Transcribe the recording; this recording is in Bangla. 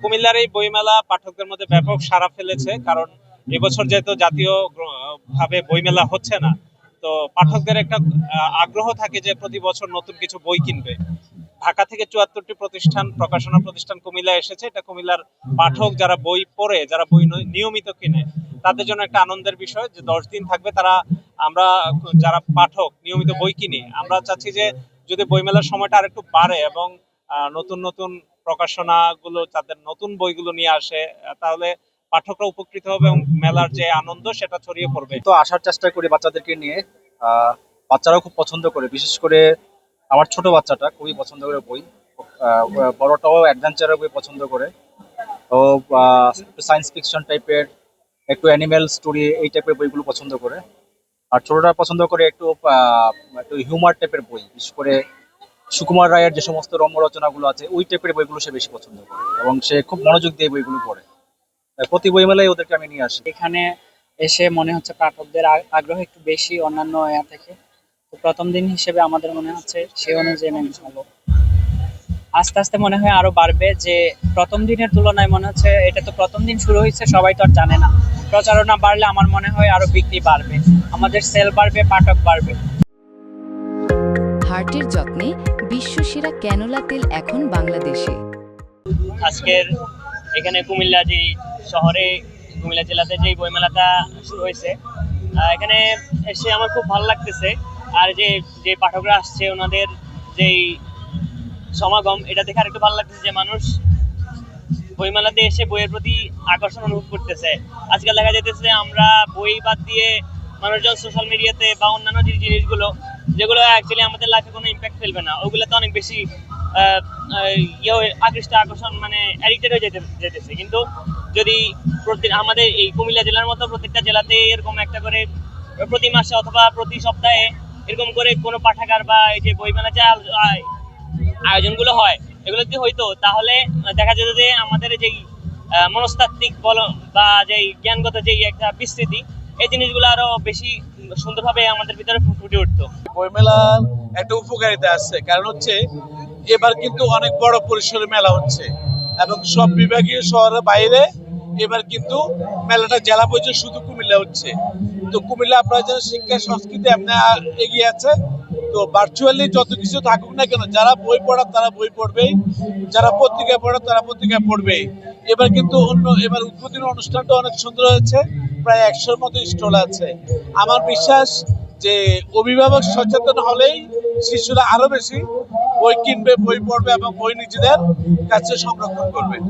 কুমিল্লার এই বইমেলা পাঠকদের মধ্যে ব্যাপক সাড়া ফেলেছে, কারণ এবছর যেহেতু জাতীয় ভাবে বইমেলা হচ্ছে না, তো পাঠকদের একটা আগ্রহ থাকে যে প্রতি বছর নতুন কিছু বই কিনবে। ঢাকা থেকে ৭৪টি প্রতিষ্ঠান, প্রকাশনা প্রতিষ্ঠান কুমিল্লা এসেছে। এটা কুমিল্লার পাঠক যারা বই পড়ে, যারা বই নিয়মিত কিনে, তাদের জন্য একটা আনন্দের বিষয় যে 10 দিন থাকবে তারা। আমরা যারা পাঠক নিয়মিত বই কিনি, আমরা চাচ্ছি যে যদি বইমেলার সময়টা আর একটু বাড়ে এবং নতুন নতুন প্রকাশনা গুলো তাদের নতুন বইগুলো নিয়ে আসে, তাহলে পাঠকরা উপকৃত হবে এবং মেলার যে আনন্দ সেটা ছড়িয়ে পড়বে। তো আসার চেষ্টা করি বাচ্চাদেরকে নিয়ে। বাচ্চারাও খুব পছন্দ করে, বিশেষ করে আমার ছোট বাচ্চাটা খুবই পছন্দ করে বই। বড়টাও অ্যাডভেঞ্চারের বই পছন্দ করে। তো একটু সায়েন্স ফিকশন টাইপের, একটু অ্যানিমেল স্টোরি এই টাইপের বইগুলো পছন্দ করে। আর ছোটটা পছন্দ করে একটু একটু হিউমার টাইপের বই, বিশেষ করে সুকুমার রায়ের যে সমস্ত রম্য রচনাগুলো আছে ওই টাইপের বইগুলো সে বেশি পছন্দ করে এবং সে খুব মনোযোগ দিয়ে বইগুলো পড়ে। প্রতি বই মেলায় ওদেরকে আমি নিয়ে আসি। এখানে এসে মনে হচ্ছে পাঠকদের আগ্রহ একটু বেশি অন্যান্য থেকে। তো প্রথম দিন হিসেবে আমাদের মনে হচ্ছে সেই অনুযায়ী মেনে ভালো। আস্তে আস্তে মনে হয় আরো বাড়বে, যে প্রথম দিনের তুলনায় মনে হচ্ছে এটা তো প্রথম দিন শুরু হয়েছে, সবাই তো আর জানে না। প্রচারণা বাড়লে আমার মনে হয় আরো বিক্রি বাড়বে, আমাদের সেল বাড়বে, পাঠক বাড়বে। হার্টের যত্নে বিশ্বসেরা ক্যানোলা তেল এখন বাংলাদেশে। আজকের এখানে কুমিল্লা যে শহরে, কুমিল্লা জেলাতে যে বইমেলাটা শুরু হয়েছে, এখানে এসে আমার খুব ভালো লাগতেছে। আর যে যে পাঠকরা আসছে ওনাদের যেই সমাগম, এটা দেখে আর একটু ভালো লাগতেছে যে মানুষ বইমেলাতে এসে বইয়ের প্রতি আকর্ষণ অনুভব করতেছে। আজকাল দেখা যেতেছে আমরা বই বাদ দিয়ে মানুষজন সোশ্যাল মিডিয়াতে বা অন্যান্য যে জিনিসগুলো যেগুলো অ্যাকচুয়ালি আমাদের লাইফে কোনো ইম্প্যাক্ট ফেলবে না, ওগুলোতে অনেক বেশি আকর্ষণ মানে অ্যাডিক্টেড হয়ে যেতেছে। কিন্তু যদি আমাদের এই কুমিল্লা জেলার মতো প্রত্যেকটা জেলাতে এরকম একটা করে প্রতি মাসে অথবা প্রতি সপ্তাহে এরকম করে কোনো পাঠাগার বা এই যে বইমেলা যে আয়োজনগুলো হয় এগুলো যদি হইতো, তাহলে দেখা যেত যে আমাদের যেই মনস্তাত্ত্বিক বল বা যেই জ্ঞানগত যেই একটা বিস্তৃতি, এই জিনিসগুলো আরো বেশি সুন্দরভাবে আমাদের ভিতরে ফুটে উঠতো। বইমেলার একটা উপকারিতা আছে, কারণ হচ্ছে এবার কিন্তু অনেক বড় পরিসরে মেলা হচ্ছে এবং সব বিভাগীয় শহরের বাইরে এবার কিন্তু মেলাটা জেলা পর্যায়ে শুধু কুমিল্লা হচ্ছে। তো কুমিল্লা আপনার যেন শিক্ষা সংস্কৃতি এমনি এগিয়ে আছে। তো ভার্চুয়ালি যত কিছু থাকুক না কেন, যারা বই পড়ার তারা বই পড়বেই, যারা পত্রিকা পড়ার তারা পত্রিকা পড়বেই। এবার কিন্তু এবার উদ্বোধনী অনুষ্ঠানটা অনেক সুন্দর হয়েছে, প্রায় 100-র মতো স্টল আছে। আমার বিশ্বাস যে অভিভাবক সচেতন হলেই শিশুরা আরো বেশি বই কিনবে, বই পড়বে এবং বই নিজেদের কাছে সংরক্ষণ করবে।